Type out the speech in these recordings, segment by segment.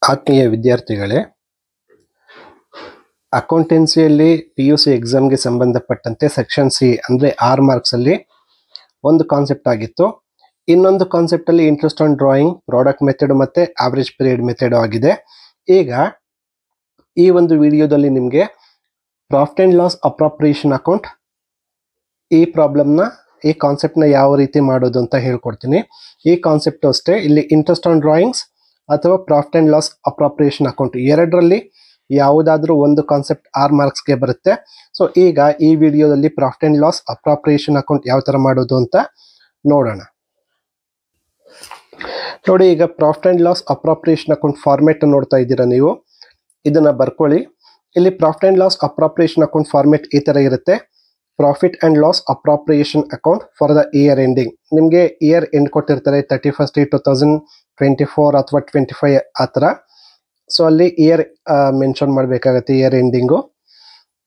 ಆತ್ಮೀಯ ವಿದ್ಯಾರ್ಥಿಗಳೇ, ಅಕೌಂಟೆನ್ಸಿಯಲ್ಲಿ PUC ಎಕ್ಸಾಮ್ಗೆ ಸಂಬಂಧಪಟ್ಟಂತೆ ಸೆಕ್ಷನ್ ಸಿ ಅಂದರೆ 6 ಮಾರ್ಕ್ಸ್ ಅಲ್ಲಿ ಒಂದು ಕಾನ್ಸೆಪ್ಟ್ ಆಗಿತ್ತು. ಇನ್ನೊಂದು ಕಾನ್ಸೆಪ್ಟ್ ಅಲ್ಲಿ interest on drawing, product method ಮತ್ತೆ ಆವರೇಜ್ ಪೀರಿಯಡ್ ಮೆಥಡ್ ಆಗಿದೆ. ಈಗ ಈ ಒಂದು ವಿಡಿಯೋದಲ್ಲಿ ನಿಮಗೆ profit and loss appropriation account ಈ ಕಾನ್ಸೆಪ್ಟ್ನ ಯಾವ ರೀತಿ ಮಾಡೋದು ಅಂತ ಹೇಳ್ಕೊಡ್ತೀನಿ. ಈ ಕಾನ್ಸೆಪ್ಟ್ ಅಷ್ಟೇ, ಇಲ್ಲಿ ಇಂಟ್ರೆಸ್ಟ್ ಆನ್ ಡ್ರಾಯಿಂಗ್ಸ್ ಅಥವಾ profit and loss appropriation account ಎರಡರಲ್ಲಿ ಯಾವುದಾದ್ರೂ ಒಂದು ಕಾನ್ಸೆಪ್ಟ್ 6 ಮಾರ್ಕ್ಸ್ಗೆ ಬರುತ್ತೆ. ಸೊ ಈಗ ಈ ವಿಡಿಯೋದಲ್ಲಿ profit and loss appropriation account ಯಾವ ತರ ಮಾಡೋದು ಅಂತ ನೋಡೋಣ. ನೋಡಿ, ಈಗ profit and loss appropriation account format ನೋಡ್ತಾ ಇದ್ದೀರಾ ನೀವು. ಇದನ್ನ ಬರ್ಕೊಳ್ಳಿ. ಇಲ್ಲಿ profit and loss appropriation account format ಈ ತರ ಇರುತ್ತೆ. Profit and loss appropriation account for the year ending. ನಿಮಗೆ ಇಯರ್ ಎಂಡ್ ಕೊಟ್ಟಿರ್ತಾರೆ 31st 2024 ಅಥವಾ 25 ಆ ಥರ. ಸೊ ಅಲ್ಲಿ ಇಯರ್ ಮೆನ್ಷನ್ ಮಾಡಬೇಕಾಗತ್ತೆ, ಇಯರ್ ಎಂಡಿಂಗು.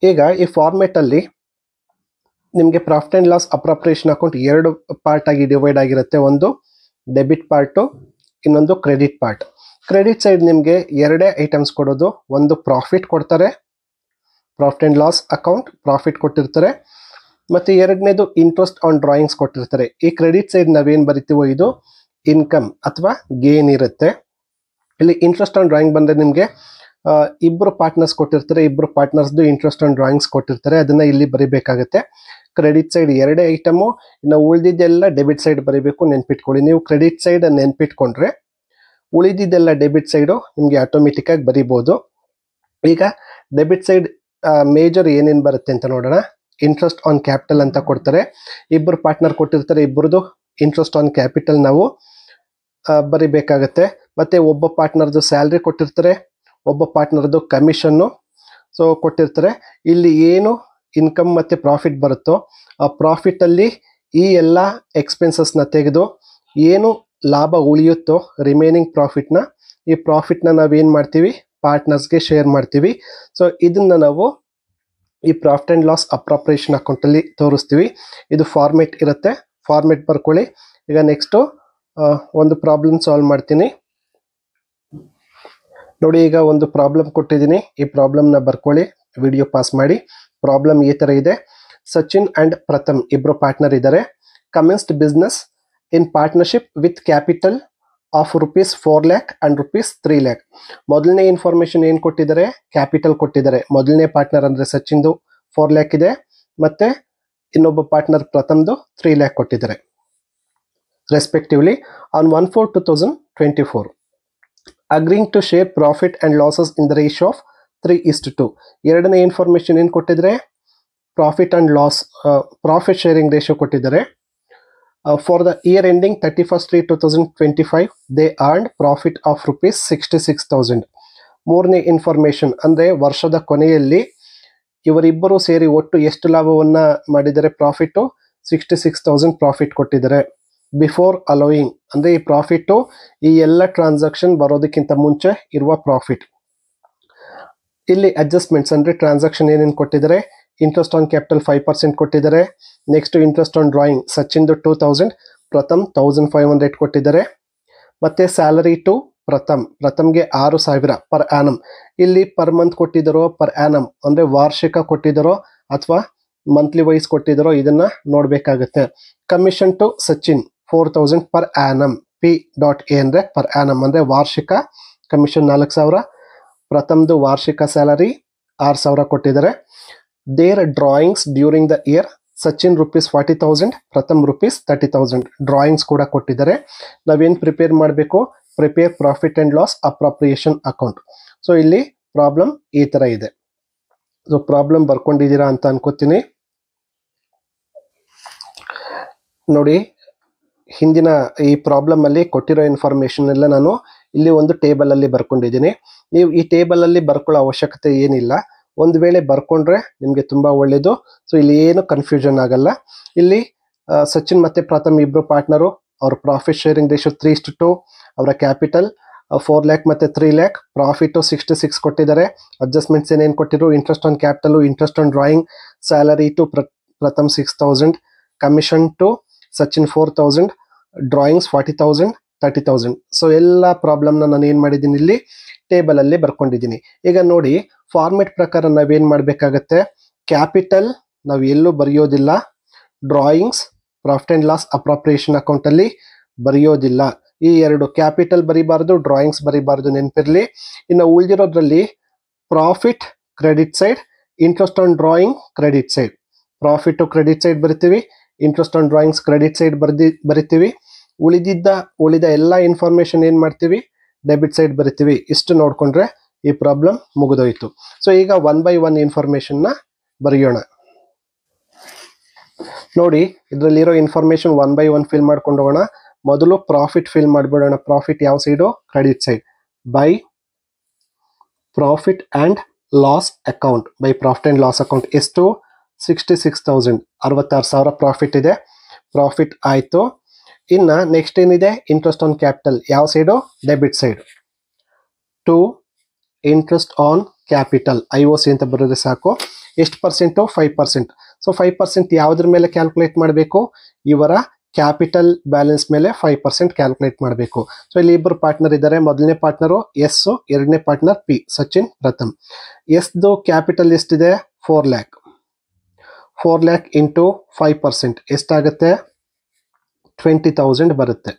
ಈಗ ಈ ಫಾರ್ಮೆಟ್ ಅಲ್ಲಿ ನಿಮಗೆ profit and loss appropriation account ಎರಡು ಪಾರ್ಟ್ ಆಗಿ ಡಿವೈಡ್ ಆಗಿರುತ್ತೆ. ಒಂದು ಡೆಬಿಟ್ ಪಾರ್ಟು, ಇನ್ನೊಂದು ಕ್ರೆಡಿಟ್ ಪಾರ್ಟ್. ಕ್ರೆಡಿಟ್ ಸೈಡ್ ನಿಮಗೆ ಎರಡೇ ಐಟಮ್ಸ್ ಕೊಡೋದು. ಒಂದು ಪ್ರಾಫಿಟ್ ಕೊಡ್ತಾರೆ, profit and loss account profit ಕೊಟ್ಟಿರ್ತಾರೆ, ಮತ್ತೆ ಎರಡನೇದು ಇಂಟ್ರೆಸ್ಟ್ ಆನ್ ಡ್ರಾಯಿಂಗ್ಸ್ ಕೊಟ್ಟಿರ್ತಾರೆ. ಈ ಕ್ರೆಡಿಟ್ ಸೈಡ್ ನಾವೇನು ಬರಿತೀವೋ ಇದು ಇನ್ಕಮ್ ಅಥವಾ ಗೇನ್ ಇರುತ್ತೆ. ಇಲ್ಲಿ ಇಂಟ್ರೆಸ್ಟ್ ಆನ್ ಡ್ರಾಯಿಂಗ್ ಬಂದರೆ ನಿಮಗೆ ಇಬ್ಬರು ಪಾರ್ಟ್ನರ್ಸ್ ಕೊಟ್ಟಿರ್ತಾರೆ, ಇಬ್ಬರು ಪಾರ್ಟ್ನರ್ಸ್ದು ಇಂಟ್ರೆಸ್ಟ್ ಆನ್ ಡ್ರಾಯಿಂಗ್ಸ್ ಕೊಟ್ಟಿರ್ತಾರೆ, ಅದನ್ನ ಇಲ್ಲಿ ಬರಿಬೇಕಾಗುತ್ತೆ. ಕ್ರೆಡಿಟ್ ಸೈಡ್ ಎರಡೇ ಐಟಮು, ಇನ್ನು ಉಳಿದಿದ್ದೆಲ್ಲ ಡೆಬಿಟ್ ಸೈಡ್ ಬರೀಬೇಕು. ನೆನ್ಪಿಟ್ಕೊಳ್ಳಿ, ನೀವು ಕ್ರೆಡಿಟ್ ಸೈಡ್ ನೆನ್ಪಿಟ್ಕೊಂಡ್ರೆ ಉಳಿದಿದ್ದೆಲ್ಲ ಡೆಬಿಟ್ ಸೈಡು ನಿಮಗೆ ಆಟೋಮೆಟಿಕ್ ಆಗಿ ಬರಿಬೋದು. ಈಗ ಡೆಬಿಟ್ ಸೈಡ್ ಮೇಜರ್ ಏನೇನು ಬರುತ್ತೆ ಅಂತ ನೋಡೋಣ. ಇಂಟ್ರೆಸ್ಟ್ ಆನ್ ಕ್ಯಾಪಿಟಲ್ ಅಂತ ಕೊಡ್ತಾರೆ, ಇಬ್ಬರು ಪಾರ್ಟ್ನರ್ ಕೊಟ್ಟಿರ್ತಾರೆ, ಇಬ್ಬರದು ಇಂಟ್ರೆಸ್ಟ್ ಆನ್ ಕ್ಯಾಪಿಟಲ್ ನಾವು ಬರಿಬೇಕಾಗತ್ತೆ. ಮತ್ತೆ ಒಬ್ಬ ಪಾರ್ಟ್ನರ್ದು ಸ್ಯಾಲ್ರಿ ಕೊಟ್ಟಿರ್ತಾರೆ, ಒಬ್ಬ ಪಾರ್ಟ್ನರ್ದು ಕಮಿಷನ್ನು ಸೊ ಕೊಟ್ಟಿರ್ತಾರೆ. ಇಲ್ಲಿ ಏನು ಇನ್ಕಮ್ ಮತ್ತೆ ಪ್ರಾಫಿಟ್ ಬರುತ್ತೋ ಆ ಪ್ರಾಫಿಟ್ ಅಲ್ಲಿ ಈ ಎಲ್ಲ ಎಕ್ಸ್ಪೆನ್ಸಸ್ನ ತೆಗೆದು ಏನು ಲಾಭ ಉಳಿಯುತ್ತೋ ರಿಮೈನಿಂಗ್ ಪ್ರಾಫಿಟ್ನ, ಈ ಪ್ರಾಫಿಟ್ನ ನಾವೇನು ಮಾಡ್ತೀವಿ, ಪಾರ್ಟ್ನರ್ಸ್ಗೆ ಶೇರ್ ಮಾಡ್ತೀವಿ. ಸೊ ಇದನ್ನ ನಾವು ಈ profit and loss appropriation account ಅಲ್ಲಿ ತೋರಿಸ್ತೀವಿ. ಇದು ಫಾರ್ಮೆಟ್ ಇರುತ್ತೆ, ಫಾರ್ಮೆಟ್ ಬರ್ಕೊಳ್ಳಿ. ಈಗ ನೆಕ್ಸ್ಟು ಒಂದು ಪ್ರಾಬ್ಲಮ್ ಸಾಲ್ವ್ ಮಾಡ್ತೀನಿ. ನೋಡಿ, ಈಗ ಒಂದು ಪ್ರಾಬ್ಲಮ್ ಕೊಟ್ಟಿದ್ದೀನಿ, ಈ ಪ್ರಾಬ್ಲಮ್ನ ಬರ್ಕೊಳ್ಳಿ, ವಿಡಿಯೋ ಪಾಸ್ ಮಾಡಿ. ಪ್ರಾಬ್ಲಮ್ ಈ ತರ ಇದೆ. ಸಚಿನ್ ಅಂಡ್ ಪ್ರಥಮ್ ಇಬ್ರು ಪಾರ್ಟ್ನರ್ ಇದ್ದಾರೆ. Commenced business in partnership with capital of ₹4 lakh and ₹3 lakh. ಮೊದಲನೇ ಇನ್ಫಾರ್ಮೇಶನ್ ಏನು ಕೊಟ್ಟಿದ್ದಾರೆ, ಕ್ಯಾಪಿಟಲ್ ಕೊಟ್ಟಿದ್ದಾರೆ. ಮೊದಲನೇ ಪಾರ್ಟ್ನರ್ ಅಂದ್ರೆ ಸಚಿನ್ದು 4 lakh ಇದೆ, ಮತ್ತೆ ಇನ್ನೊಬ್ಬ ಪಾರ್ಟ್ನರ್ ಪ್ರಥಮ್ದು 3 lakh ಕೊಟ್ಟಿದ್ದಾರೆ respectively on 1/4/2024. Agreeing to share profit and losses in the ratio of 3:2. ಎರಡನೇ ಇನ್ಫಾರ್ಮೇಶನ್ ಏನು ಕೊಟ್ಟಿದ್ದಾರೆ, profit and loss profit sharing ratio ಕೊಟ್ಟಿದ್ದಾರೆ. For the year ending 31st 2025 they earned profit of ₹66,000. ಮೂರನೇ ಇನ್ಫಾರ್ಮೇಶನ್ ಅಂದ್ರೆ ವರ್ಷದ ಕೊನೆಯಲ್ಲಿ ಇವರಿಬ್ಬರು ಸೇರಿ ಒಟ್ಟು ಎಷ್ಟು ಲಾಭವನ್ನ ಮಾಡಿದರೆ, ಪ್ರಾಫಿಟ್ 66,000 ಪ್ರಾಫಿಟ್ ಕೊಟ್ಟಿದ್ದಾರೆ. ಬಿಫೋರ್ ಅಲೋಯಿಂಗ್ ಅಂದ್ರೆ ಈ ಪ್ರಾಫಿಟ್ ಈ ಎಲ್ಲ ಟ್ರಾನ್ಸಾಕ್ಷನ್ ಬರೋದಕ್ಕಿಂತ ಮುಂಚೆ ಇರುವ ಪ್ರಾಫಿಟ್. ಇಲ್ಲಿ ಅಡ್ಜಸ್ಟ್ಮೆಂಟ್ಸ್ ಅಂದ್ರೆ ಟ್ರಾನ್ಸಾಕ್ಷನ್ ಏನೇನು ಕೊಟ್ಟಿದ್ದಾರೆ, ಇಂಟ್ರೆಸ್ಟ್ ಆನ್ ಕ್ಯಾಪಿಟಲ್ 5% ಕೊಟ್ಟಿದ್ದಾರೆ. ನೆಕ್ಸ್ಟ್ ಇಂಟ್ರೆಸ್ಟ್ ಆನ್ ಡ್ರಾಯಿಂಗ್ ಸಚಿನ್ದು 2,000, ಪ್ರಥಮ್ 1,500 ಕೊಟ್ಟಿದ್ದಾರೆ. ಮತ್ತೆ ಸ್ಯಾಲರಿ ಟು ಪ್ರಥಮ್ಗೆ 6,000 ಪರ್ ಆನಮ್. ಇಲ್ಲಿ ಪರ್ ಮಂತ್ ಕೊಟ್ಟಿದ್ದಾರೋ ಪರ್ ಆನಮ್ ಅಂದ್ರೆ ವಾರ್ಷಿಕ ಕೊಟ್ಟಿದ್ದಾರೋ ಅಥವಾ ಮಂತ್ಲಿ ವೈಸ್ ಕೊಟ್ಟಿದ್ದಾರೋ ಇದನ್ನ ನೋಡ್ಬೇಕಾಗುತ್ತೆ. Commission to Sachin 4,000 per annum. P.A ಅಂದ್ರೆ ಪರ್ ಆನಮ್ ಅಂದ್ರೆ ವಾರ್ಷಿಕ ಕಮಿಷನ್ 4,000. ಪ್ರಥಮ್ದು ವಾರ್ಷಿಕ ಸ್ಯಾಲರಿ 6,000 ಕೊಟ್ಟಿದ್ದಾರೆ. Their drawings during the year Sachin ₹40,000, Pratham ₹30,000 drawings ಕೂಡ ಕೊಟ್ಟಿದ್ದಾರೆ. ನಾವೇನು ಪ್ರಿಪೇರ್ ಮಾಡಬೇಕು, prepare profit and loss appropriation account. So ಇಲ್ಲಿ ಪ್ರಾಬ್ಲಮ್ ಈ ತರ ಇದೆ. ಸೊ ಪ್ರಾಬ್ಲಮ್ ಬರ್ಕೊಂಡಿದ್ದೀರಾ ಅಂತ ಅನ್ಕೋತೀನಿ. ನೋಡಿ, ಹಿಂದಿನ ಈ ಪ್ರಾಬ್ಲಮ್ ಅಲ್ಲಿ ಕೊಟ್ಟಿರೋ ಇನ್ಫಾರ್ಮೇಶನ್ ಎಲ್ಲ ನಾನು ಇಲ್ಲಿ ಒಂದು ಟೇಬಲ್ ಅಲ್ಲಿ ಬರ್ಕೊಂಡಿದ್ದೀನಿ. ನೀವು ಈ ಟೇಬಲ್ ಅಲ್ಲಿ ಬರ್ಕೊಳ್ಳೋ ಅವಶ್ಯಕತೆ ಏನಿಲ್ಲ. ಒಂದು ವೇಳೆ ಬರ್ಕೊಂಡ್ರೆ ನಿಮ್ಗೆ ತುಂಬಾ ಒಳ್ಳೇದು. ಸೊ ಇಲ್ಲಿ ಏನು ಕನ್ಫ್ಯೂಷನ್ ಆಗಲ್ಲ. ಇಲ್ಲಿ ಸಚಿನ್ ಮತ್ತೆ ಪ್ರಥಮ್ ಇಬ್ರು ಪಾರ್ಟ್ನರು, ಅವ್ರ ಪ್ರಾಫಿಟ್ ಶೇರಿಂಗ್ ರೇಷಿಯೋ 3:2, ಅವರ ಕ್ಯಾಪಿಟಲ್ 4 lakh ಮತ್ತೆ 3 lakh, ಪ್ರಾಫಿಟ್ 66 ಕೊಟ್ಟಿದ್ದಾರೆ. ಅಡ್ಜಸ್ಟ್ಮೆಂಟ್ಸ್ ಏನೇನು ಕೊಟ್ಟಿರೋ, interest on capital, interest on drawing, salary to Pratham 6,000, commission to Sachin 4,000, drawings 40,000, 30,000. So ಎಲ್ಲ ಪ್ರಾಬ್ಲಮ್ನ ನಾನು ಏನು ಮಾಡಿದ್ದೀನಿ ಇಲ್ಲಿ ಟೇಬಲಲ್ಲಿ ಬರ್ಕೊಂಡಿದ್ದೀನಿ. ಈಗ ನೋಡಿ ಫಾರ್ಮೆಟ್ ಪ್ರಕಾರ ನಾವೇನು ಮಾಡಬೇಕಾಗತ್ತೆ, ಕ್ಯಾಪಿಟಲ್ ನಾವು ಎಲ್ಲೂ ಬರೆಯೋದಿಲ್ಲ, drawings profit and loss appropriation ಅಕೌಂಟಲ್ಲಿ ಬರೆಯೋದಿಲ್ಲ. ಈ ಎರಡು ಕ್ಯಾಪಿಟಲ್ ಬರಿಬಾರ್ದು, ಡ್ರಾಯಿಂಗ್ಸ್ ಬರಿಬಾರ್ದು, ನೆನಪಿರಲಿ. ಇನ್ನು ಉಳಿದಿರೋದ್ರಲ್ಲಿ profit credit side, interest on drawing credit side. Profit credit side ಬರಿತೀವಿ, interest on drawings credit side ಬರಿತೀವಿ. ಉಳಿದ ಎಲ್ಲ ಇನ್ಫಾರ್ಮೇಶನ್ ಏನು ಮಾಡ್ತೀವಿ, ಡೆಬಿಟ್ ಸೈಡ್ ಬರಿತೀವಿ. ಇಷ್ಟು ನೋಡ್ಕೊಂಡ್ರೆ ಈ ಪ್ರಾಬ್ಲಮ್ ಮುಗಿದೋಯ್ತು. ಸೊ ಈಗ 1 by 1 ಇನ್ಫಾರ್ಮೇಶನ್ನ ಬರೆಯೋಣ. ನೋಡಿ ಇದರಲ್ಲಿರೋ ಇನ್ಫಾರ್ಮೇಶನ್ 1 by 1 ಫಿಲ್ ಮಾಡ್ಕೊಂಡು ಹೋಗೋಣ. ಮೊದಲು ಪ್ರಾಫಿಟ್ ಫಿಲ್ ಮಾಡಿಬಿಡೋಣ. ಪ್ರಾಫಿಟ್ ಯಾವ side, credit side. By profit and loss account, by profit and loss account ಎಷ್ಟು, 66,000, 66,000 ಪ್ರಾಫಿಟ್ ಇದೆ. ಪ್ರಾಫಿಟ್ ಆಯಿತು. ಇನ್ನು ನೆಕ್ಸ್ಟ್ ಏನಿದೆ, ಇಂಟ್ರೆಸ್ಟ್ ಆನ್ ಕ್ಯಾಪಿಟಲ್ ಯಾವ side, debit side. To interest on capital IOC ಅಂತ ಬರೋದ್ರೆ ಸಾಕು. ಎಷ್ಟು ಪರ್ಸೆಂಟು, 5%. ಸೊ 5% ಯಾವುದ್ರ ಮೇಲೆ ಕ್ಯಾಲ್ಕುಲೇಟ್ ಮಾಡಬೇಕು, ಇವರ ಕ್ಯಾಪಿಟಲ್ ಬ್ಯಾಲೆನ್ಸ್ ಮೇಲೆ 5% ಕ್ಯಾಲ್ಕುಲೇಟ್ ಮಾಡಬೇಕು. ಸೊ ಇಲ್ಲಿ ಇಬ್ಬರು ಪಾರ್ಟ್ನರ್ ಇದ್ದಾರೆ. ಮೊದಲನೇ ಪಾರ್ಟ್ನರು ಎಸ್, ಎರಡನೇ ಪಾರ್ಟ್ನರ್ ಪಿ, ಸಚಿನ್ ಪ್ರಥಮ್. ಎಸ್ದು ಕ್ಯಾಪಿಟಲ್ ಎಷ್ಟಿದೆ, 4 lakh. 4 lakh ಇಂಟು 5% ಎಷ್ಟಾಗುತ್ತೆ, 20,000 ಬರುತ್ತೆ.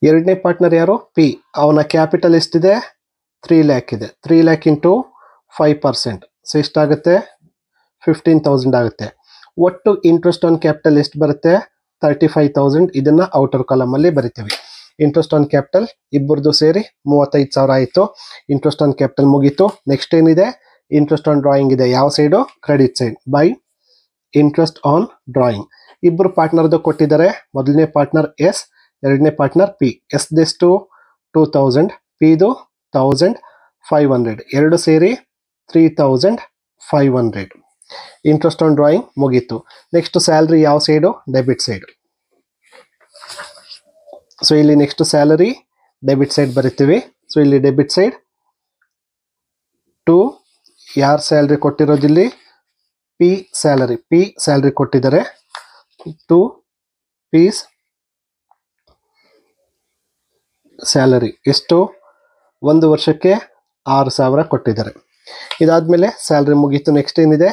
ಎರಡನೇ ಪಾರ್ಟ್ನರ್ ಯಾರು, ಪಿ, ಅವನ ಕ್ಯಾಪಿಟಲ್ ಎಷ್ಟಿದೆ, 3 lakh ಇದೆ. 3 lakh ಇಂಟು 5%, ಸೊ ಎಷ್ಟಾಗುತ್ತೆ, 15,000 ಆಗುತ್ತೆ. ಒಟ್ಟು ಇಂಟ್ರೆಸ್ಟ್ ಆನ್ ಕ್ಯಾಪಿಟಲ್ ಎಷ್ಟು ಬರುತ್ತೆ, 35,000. ಇದನ್ನ ಔಟರ್ ಕಾಲಮಲ್ಲಿ ಬರಿತೀವಿ. ಇಂಟ್ರೆಸ್ಟ್ ಆನ್ ಕ್ಯಾಪಿಟಲ್ ಇಬ್ಬರದು ಸೇರಿ 35,000 ಆಯಿತು. ಇಂಟ್ರೆಸ್ಟ್ ಆನ್ ಕ್ಯಾಪಿಟಲ್ ಮುಗೀತು. ನೆಕ್ಸ್ಟ್ ಏನಿದೆ, ಇಂಟ್ರೆಸ್ಟ್ ಆನ್ ಡ್ರಾಯಿಂಗ್ ಇದೆ. ಯಾವ side, credit side. By interest on drawing. ಇಬ್ಬರು ಪಾರ್ಟ್ನರ್ದು ಕೊಟ್ಟಿದ್ದಾರೆ. ಮೊದಲನೇ ಪಾರ್ಟ್ನರ್ ಎಸ್, ಎರಡನೇ ಪಾರ್ಟ್ನರ್ ಪಿ. ಎಸ್ದೆಷ್ಟು, 2,000, ಪಿದು 1,500, ಎರಡು ಸೇರಿ 3,500. ಇಂಟ್ರೆಸ್ಟ್ ಆನ್ ಡ್ರಾಯಿಂಗ್ ಮುಗೀತು. ನೆಕ್ಸ್ಟ್ ಸ್ಯಾಲ್ರಿ ಯಾವ ಸೈಡು, ಡೆಬಿಟ್ ಸೈಡ್. ಸೊ ಇಲ್ಲಿ ನೆಕ್ಸ್ಟ್ ಸ್ಯಾಲರಿ ಡೆಬಿಟ್ ಸೈಡ್ ಬರಿತೀವಿ. ಸೊ ಇಲ್ಲಿ ಡೆಬಿಟ್ ಸೈಡ್ ಟು ಯಾರು ಸ್ಯಾಲ್ರಿ ಕೊಟ್ಟಿರೋದಿಲ್ಲಿ, ಪಿ ಸ್ಯಾಲರಿ ಕೊಟ್ಟಿದ್ದಾರೆ. ಟು ಪೀಸ್ ಸ್ಯಾಲರಿ ಎಷ್ಟು, 1 ವರ್ಷಕ್ಕೆ 6,000 ಕೊಟ್ಟಿದ್ದಾರೆ. ಇದಾದ್ಮೇಲೆ ಸ್ಯಾಲ್ರಿ ಮುಗೀತು. ನೆಕ್ಸ್ಟ್ ಏನಿದೆ,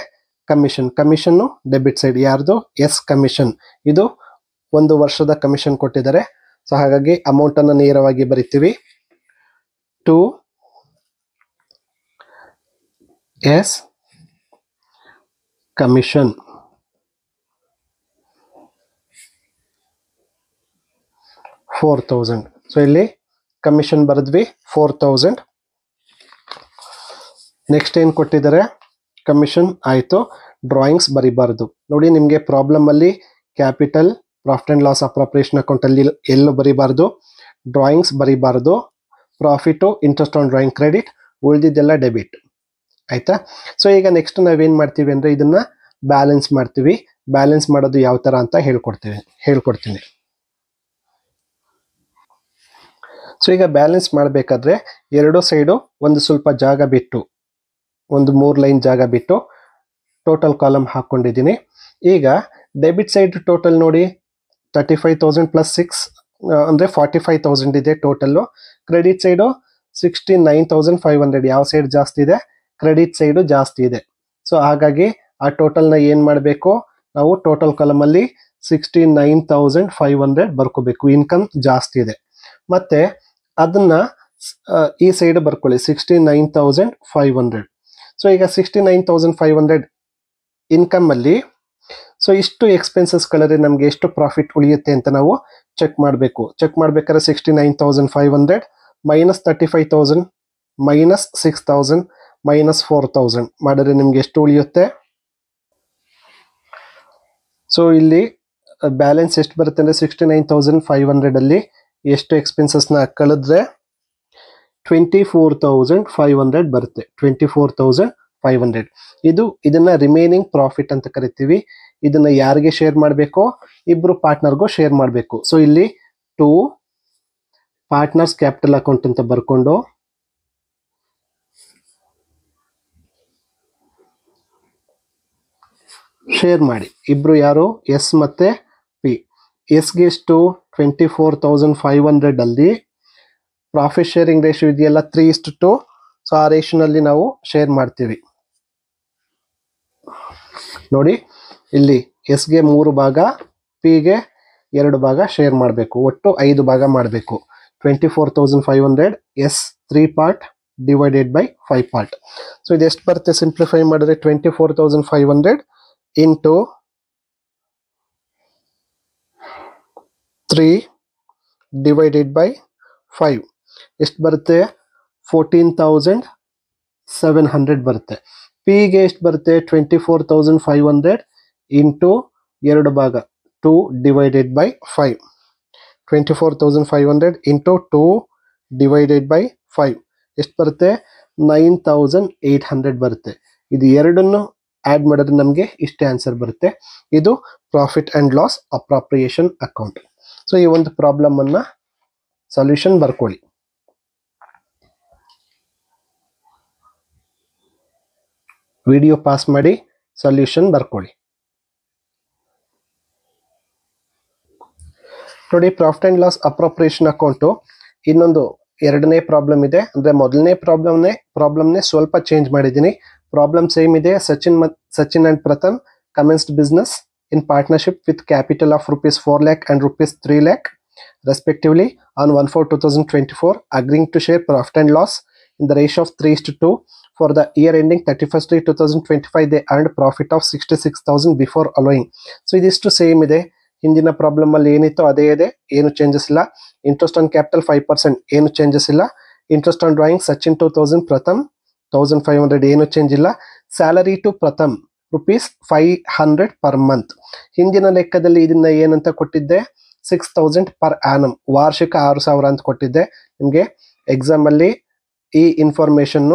ಕಮಿಷನ್ನು ಡೆಬಿಟ್ ಸೈಡ್. ಯಾರ್ದು, ಎಸ್ ಕಮಿಷನ್. ಇದು 1 ವರ್ಷದ ಕಮಿಷನ್ ಕೊಟ್ಟಿದ್ದಾರೆ. ಸೊ ಹಾಗಾಗಿ ಅಮೌಂಟನ್ನು ನೇರವಾಗಿ ಬರಿತೀವಿ. To S commission. $4,000. ಸೊ ಇಲ್ಲಿ ಕಮಿಷನ್ ಬರೆದ್ವಿ 4,000. ನೆಕ್ಸ್ಟ್ ಏನು ಕೊಟ್ಟಿದ್ದಾರೆ, ಕಮಿಷನ್ ಆಯಿತು. ಡ್ರಾಯಿಂಗ್ಸ್ ಬರಿಬಾರ್ದು. ನೋಡಿ ನಿಮಗೆ ಪ್ರಾಬ್ಲಮಲ್ಲಿ capital, profit and loss appropriation ಅಕೌಂಟಲ್ಲಿ ಎಲ್ಲೂ ಬರಿಬಾರ್ದು, ಡ್ರಾಯಿಂಗ್ಸ್ ಬರಿಬಾರ್ದು. Profit, interest on drawing credit, ಉಳಿದಿದ್ದೆಲ್ಲ ಡೆಬಿಟ್. ಆಯಿತಾ. ಸೊ ಈಗ ನೆಕ್ಸ್ಟ್ ನಾವೇನು ಮಾಡ್ತೀವಿ ಅಂದರೆ ಇದನ್ನು ಬ್ಯಾಲೆನ್ಸ್ ಮಾಡ್ತೀವಿ. ಬ್ಯಾಲೆನ್ಸ್ ಮಾಡೋದು ಯಾವ ಥರ ಅಂತ ಹೇಳ್ಕೊಡ್ತೀನಿ. ಸೊ ಈಗ ಬ್ಯಾಲೆನ್ಸ್ ಮಾಡಬೇಕಾದ್ರೆ ಎರಡೂ ಸೈಡು ಒಂದು ಸ್ವಲ್ಪ ಜಾಗ ಬಿಟ್ಟು, ಒಂದು 3 ಲೈನ್ ಜಾಗ ಬಿಟ್ಟು ಟೋಟಲ್ ಕಾಲಮ್ ಹಾಕ್ಕೊಂಡಿದ್ದೀನಿ. ಈಗ ಡೆಬಿಟ್ ಸೈಡ್ ಟೋಟಲ್ ನೋಡಿ, 35,000 ಪ್ಲಸ್ 6 ಅಂದರೆ 45,000 ಇದೆ ಟೋಟಲ್ಲು. Credit side 69,500. ಯಾವ ಸೈಡ್ ಜಾಸ್ತಿ ಇದೆ, ಕ್ರೆಡಿಟ್ ಸೈಡು ಜಾಸ್ತಿ ಇದೆ. ಸೊ ಹಾಗಾಗಿ ಆ ಟೋಟಲ್ನ ಏನು ಮಾಡಬೇಕು ನಾವು, ಟೋಟಲ್ ಕಾಲಮಲ್ಲಿ 69,500 ಬರ್ಕೋಬೇಕು. ಇನ್ಕಮ್ ಜಾಸ್ತಿ ಇದೆ. ಮತ್ತೆ ಅದನ್ನ ಈ ಸೈಡ್ ಬರ್ಕೊಳ್ಳಿ, 69,500. ಸೊ ಈಗ 69,500 ಇನ್ಕಮ್ ಅಲ್ಲಿ ಸೊ ಇಷ್ಟು ಎಕ್ಸ್ಪೆನ್ಸಸ್ ಕಳೆದ್ರೆ ನಮಗೆ ಎಷ್ಟು ಪ್ರಾಫಿಟ್ ಉಳಿಯುತ್ತೆ ಅಂತ ನಾವು ಚೆಕ್ ಮಾಡಬೇಕು. ಚೆಕ್ ಮಾಡ್ಬೇಕಾದ್ರೆ 69,500 ಮೈನಸ್ 35,000 ಮೈನಸ್ 6,000 ಮೈನಸ್ 4,000 ಮಾಡಿದ್ರೆ ನಿಮ್ಗೆ ಎಷ್ಟು ಉಳಿಯುತ್ತೆ. ಸೊ ಇಲ್ಲಿ ಬ್ಯಾಲೆನ್ಸ್ ಎಷ್ಟು ಬರುತ್ತೆ ಅಂದರೆ 69,500 ಅಲ್ಲಿ ಎಷ್ಟು ಎಕ್ಸ್ಪೆನ್ಸಸ್ನ ಕಳೆದ್ರೆ 24,500 ಬರುತ್ತೆ. 24,500 ಇದನ್ನ ರಿಮೈನಿಂಗ್ ಪ್ರಾಫಿಟ್ ಅಂತ ಕರಿತೀವಿ. ಇದನ್ನ ಯಾರಿಗೆ ಶೇರ್ ಮಾಡಬೇಕು, ಇಬ್ರು ಪಾರ್ಟ್ನರ್ಗೂ ಶೇರ್ ಮಾಡಬೇಕು. ಸೊ ಇಲ್ಲಿ 2 ಪಾರ್ಟ್ನರ್ಸ್ ಕ್ಯಾಪಿಟಲ್ ಅಕೌಂಟ್ ಅಂತ ಬರ್ಕೊಂಡು ಶೇರ್ ಮಾಡಿ. ಇಬ್ರು ಯಾರು, ಎಸ್ ಮತ್ತೆ ಪಿ. ಎಸ್ಗೆ ಎಷ್ಟು 24,500 ಅಲ್ಲಿ ಪ್ರಾಫಿಟ್ ಶೇರಿಂಗ್ ರೇಷಿಯೋ ಇದೆಯಲ್ಲ 3:2. ಸೊ ಆ ರೇಷಿಯೋನಲ್ಲಿ ನಾವು ಶೇರ್ ಮಾಡ್ತೀವಿ. ನೋಡಿ ಇಲ್ಲಿ ಎಸ್ಗೆ 3 ಭಾಗ, ಪಿಗೆ 2 ಭಾಗ ಶೇರ್ ಮಾಡಬೇಕು. ಒಟ್ಟು 5 ಭಾಗ ಮಾಡಬೇಕು. 24,500 as 3 part divided by 5 part. So ಇದು ಎಷ್ಟು ಬರುತ್ತೆ ಸಿಂಪ್ಲಿಫೈ ಮಾಡಿದ್ರೆ 24,500 ಇಂಟು 3 ಡಿವೈಡೆಡ್ ಬೈ 5 ಎಷ್ಟು ಬರುತ್ತೆ 14,700 ಬರುತ್ತೆ. ಪಿಗೆ ಎಷ್ಟು ಬರುತ್ತೆ 24,500 ಇಂಟು 2 ಭಾಗ 2 divided by 5. 24,500 into 2 divided by 5 ಎಷ್ಟು ಬರುತ್ತೆ 9,800 ಬರುತ್ತೆ. ಇದು ಎರಡನ್ನು ಆಡ್ ಮಾಡಿದ್ರೆ ನಮಗೆ ಇಷ್ಟೇ ಆನ್ಸರ್ ಬರುತ್ತೆ. ಇದು profit and loss appropriation account. So ಈ ಒಂದು ಪ್ರಾಬ್ಲಮ್ ಅನ್ನ ಸೊಲ್ಯೂಷನ್ ಬರ್ಕೊಳ್ಳಿ. ವಿಡಿಯೋ ಪಾಸ್ ಮಾಡಿ ಸೊಲ್ಯೂಷನ್ ಬರ್ಕೊಳ್ಳಿ. ನೋಡಿ profit and loss appropriation account ಇನ್ನೊಂದು ಎರಡನೇ ಪ್ರಾಬ್ಲಮ್ ಇದೆ. ಅಂದ್ರೆ ಮೊದಲನೇ ಪ್ರಾಬ್ಲಮ್ನೇ ಸ್ವಲ್ಪ ಚೇಂಜ್ ಮಾಡಿದ್ದೀನಿ. ಪ್ರಾಬ್ಲಮ್ ಸೇಮ್ ಇದೆ. Sachin and Pratham commenced business in partnership with capital of rupees 4 lakh and rupees 3 lakh respectively on 1/4/2024, agreeing to share profit and loss in the ratio of 3:2. For the year ending 31st/2025 they earned profit of 66,000 before allowing. So idistu same ide. ಹಿಂದಿನ problem ಅಲ್ಲಿ ಏನಿತ್ತು ಅದೇ ಇದೆ, ಏನು changes ಇಲ್ಲ. Interest on capital 5%, ಏನು changes ಇಲ್ಲ. Interest on drawing Sachin 2,000, Pratham 1,500, ಏನು ಚೇಂಜ್ ಇಲ್ಲ. Salary to Pratham ₹500 per month. ಹಿಂದಿನ ಲೆಕ್ಕದಲ್ಲಿ ಇದನ್ನ ಏನಂತ ಕೊಟ್ಟಿದ್ದೆ 6,000 ಪರ್ ಆನಮ್, ವಾರ್ಷಿಕ 6,000 ಅಂತ ಕೊಟ್ಟಿದ್ದೆ. ನಿಮಗೆ ಎಕ್ಸಾಮ್ ಅಲ್ಲಿ ಈ ಇನ್ಫಾರ್ಮೇಶನ್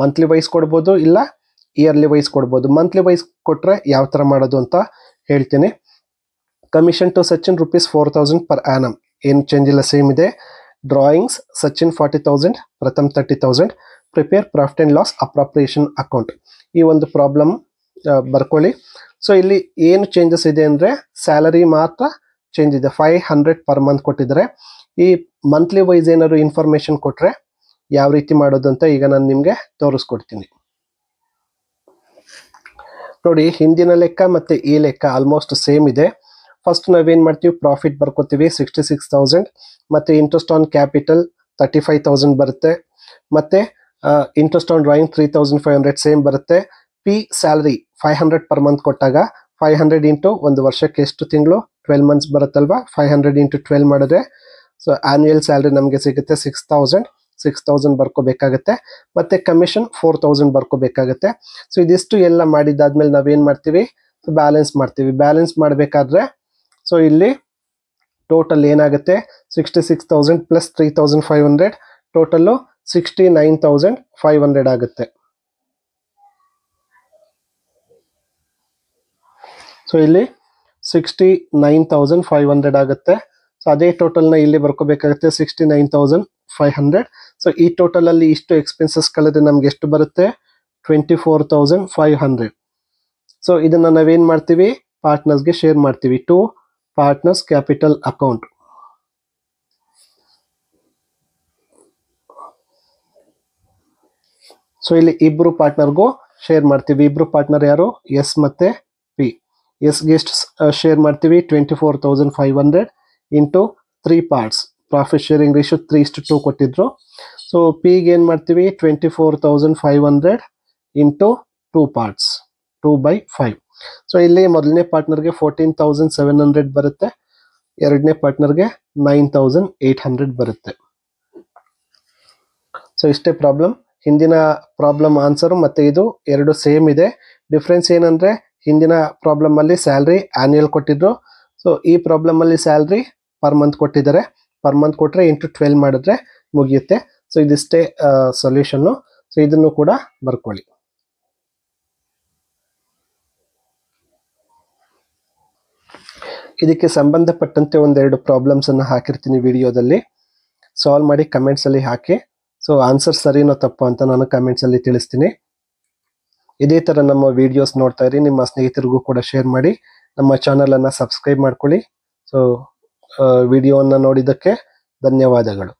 ಮಂತ್ಲಿ ವೈಸ್ ಕೊಡ್ಬೋದು, ಇಲ್ಲ ಇಯರ್ಲಿ ವೈಸ್ ಕೊಡ್ಬೋದು. ಮಂತ್ಲಿ ವೈಸ್ ಕೊಟ್ರೆ ಯಾವ ತರ ಮಾಡೋದು ಅಂತ ಹೇಳ್ತೀನಿ. Commission to Sachin ₹4,000 per annum, ಏನು ಚೇಂಜ್ ಇಲ್ಲ, ಸೇಮ್ ಇದೆ. Drawings Sachin 40,000, Pratham 30,000. Prepare profit and loss appropriation account. ಈ ಒಂದು ಪ್ರಾಬ್ಲಮ್ ಬರ್ಕೊಳ್ಳಿ. ಸೊ ಇಲ್ಲಿ ಏನು ಚೇಂಜಸ್ ಇದೆ ಅಂದ್ರೆ ಸ್ಯಾಲರಿ ಮಾತ್ರ ಚೇಂಜ್ ಇದೆ. 500 ಪರ್ ಮಂತ್ ಕೊಟ್ಟಿದ್ದಾರೆ. ಈ ಮಂತ್ಲಿ ವೈಸ್ ಏನಾದ್ರು ಇನ್ಫಾರ್ಮೇಶನ್ ಕೊಟ್ರೆ ಯಾವ ರೀತಿ ಮಾಡೋದು ಅಂತ ಈಗ ನಾನು ನಿಮ್ಗೆ ತೋರಿಸ್ಕೊಡ್ತೀನಿ. ನೋಡಿ ಹಿಂದಿನ ಲೆಕ್ಕ ಮತ್ತೆ ಈ ಲೆಕ್ಕ ಆಲ್ಮೋಸ್ಟ್ ಸೇಮ್ ಇದೆ. ಫಸ್ಟ್ ನಾವೇನ್ ಮಾಡ್ತೀವಿ, ಪ್ರಾಫಿಟ್ ಬರ್ಕೋತೀವಿ 66,000, ಮತ್ತೆ ಇಂಟ್ರೆಸ್ಟ್ ಆನ್ ಕ್ಯಾಪಿಟಲ್ 35,000 ಬರುತ್ತೆ, ಮತ್ತೆ ಇಂಟ್ರೆಸ್ಟ್ ಆನ್ ಡ್ರಾಯಿಂಗ್ 3,500 ಸೇಮ್ ಬರುತ್ತೆ. ಪಿ ಸ್ಯಾಲರಿ 500 ಪರ್ ಮಂತ್ ಕೊಟ್ಟಾಗ 500 ಇಂಟು ಒಂದು ವರ್ಷಕ್ಕೆ ಎಷ್ಟು ತಿಂಗಳು 12 ಮಂತ್ಸ್ ಬರುತ್ತಲ್ವಾ. 500 ಇಂಟು 12 ಮಾಡಿದ್ರೆ ಸೊ ಆನ್ಯುಯಲ್ ಸ್ಯಾಲರಿ ನಮಗೆ ಸಿಗುತ್ತೆ 6,000 ಬರ್ಕೋಬೇಕಾಗತ್ತೆ. ಮತ್ತೆ ಕಮಿಷನ್ 4,000 ಬರ್ಕೋಬೇಕಾಗತ್ತೆ. ಸೊ ಇದಿಷ್ಟು ಎಲ್ಲ ಮಾಡಿದಾದ್ಮೇಲೆ ನಾವೇನ್ ಮಾಡ್ತೀವಿ, ಬ್ಯಾಲೆನ್ಸ್ ಮಾಡ್ತೀವಿ. ಬ್ಯಾಲೆನ್ಸ್ ಮಾಡಬೇಕಾದ್ರೆ ಸೊ ಇಲ್ಲಿ ಟೋಟಲ್ ಏನಾಗುತ್ತೆ 66,000 ಪ್ಲಸ್ 3,500 ಟೋಟಲ್ 69,500 ಆಗುತ್ತೆ. ಸೊ ಇಲ್ಲಿ 69,500 ಆಗುತ್ತೆ. ಸೊ ಅದೇ ಟೋಟಲ್ನ ಇಲ್ಲಿ ಬರ್ಕೋಬೇಕಾಗುತ್ತೆ 69,500. ಸೊ ಈ ಟೋಟಲ್ ಅಲ್ಲಿ ಇಷ್ಟು ಎಕ್ಸ್ಪೆನ್ಸಸ್ ಕಳೆದ್ರೆ ನಮ್ಗೆ ಎಷ್ಟು ಬರುತ್ತೆ 24,500. ಸೊ ಇದನ್ನ ನಾವೇನ್ ಮಾಡ್ತೀವಿ, ಪಾರ್ಟ್ನರ್ಸ್ಗೆ ಶೇರ್ ಮಾಡ್ತೀವಿ. To partners capital account. So ಇಲ್ಲಿ ಇಬ್ರು ಪಾರ್ಟ್ನರ್ಗೂ ಶೇರ್ ಮಾಡ್ತೀವಿ. ಇಬ್ರು ಪಾರ್ಟ್ನರ್ ಯಾರು, ಎಸ್ ಮತ್ತೆ ಪಿ. ಎಸ್ಗೆ ಎಷ್ಟು ಶೇರ್ ಮಾಡ್ತೀವಿ 24,500 into 3 parts. Profit sharing ratio 3:2 ಕೊಟ್ಟಿದ್ರು. ಸೊ ಪಿಗೆ ಏನ್ ಮಾಡ್ತೀವಿ 24,500 ಇಂಟು 2 ಪಾರ್ಟ್ಸ್ 2/5. ಸೊ ಇಲ್ಲಿ ಮೊದಲನೇ ಪಾರ್ಟ್ನರ್ಗೆ 14,700 ಬರುತ್ತೆ, ಎರಡನೇ ಪಾರ್ಟ್ನರ್ಗೆ 9,800 ಬರುತ್ತೆ. ಸೊ ಇಷ್ಟೇ ಪ್ರಾಬ್ಲಮ್. ಹಿಂದಿನ ಪ್ರಾಬ್ಲಮ್ ಆನ್ಸರ್ ಮತ್ತೆ ಇದು ಎರಡು ಸೇಮ್ ಇದೆ. ಡಿಫ್ರೆನ್ಸ್ ಏನಂದ್ರೆ ಹಿಂದಿನ ಪ್ರಾಬ್ಲಮ್ ಅಲ್ಲಿ ಸ್ಯಾಲ್ರಿ ಆನ್ಯುಯಲ್ ಕೊಟ್ಟಿದ್ರು. ಸೊ ಈ ಪ್ರಾಬ್ಲಮ್ ಅಲ್ಲಿ ಸ್ಯಾಲ್ರಿ ಪರ್ ಮಂತ್ ಕೊಟ್ಟಿದ್ದಾರೆ. ಪರ್ ಮಂತ್ ಕೊಟ್ರೆ ಇಂಟು 12 ಮಾಡಿದ್ರೆ ಮುಗಿಯುತ್ತೆ. ಸೊ ಇದಿಷ್ಟೇ ಸೊಲ್ಯೂಷನ್. ಸೊ ಇದನ್ನು ಕೂಡ ಬರ್ಕೊಳ್ಳಿ. ಇದಕ್ಕೆ ಸಂಬಂಧಪಟ್ಟಂತೆ ಒಂದೆರಡು ಪ್ರಾಬ್ಲಮ್ಸ್ ಅನ್ನ ಹಾಕಿರ್ತೀನಿ ವಿಡಿಯೋದಲ್ಲಿ. ಸಾಲ್ವ್ ಮಾಡಿ ಕಮೆಂಟ್ಸ್ ಅಲ್ಲಿ ಹಾಕಿ. ಸೊ ಆನ್ಸರ್ ಸರಿನೋ ತಪ್ಪು ಅಂತ ನಾನು ಕಮೆಂಟ್ಸ್ ಅಲ್ಲಿ ತಿಳಿಸ್ತೀನಿ. ಇದೇ ತರ ನಮ್ಮ ವಿಡಿಯೋಸ್ ನೋಡ್ತಾ ಇರಿ. ನಿಮ್ಮ ಸ್ನೇಹಿತರಿಗೂ ಕೂಡ ಶೇರ್ ಮಾಡಿ. ನಮ್ಮ ಚಾನಲ್ ಅನ್ನ ಸಬ್ಸ್ಕ್ರೈಬ್ ಮಾಡ್ಕೊಳ್ಳಿ. ಸೊ ವಿಡಿಯೋವನ್ನು ನೋಡಿದ್ದಕ್ಕೆ ಧನ್ಯವಾದಗಳು.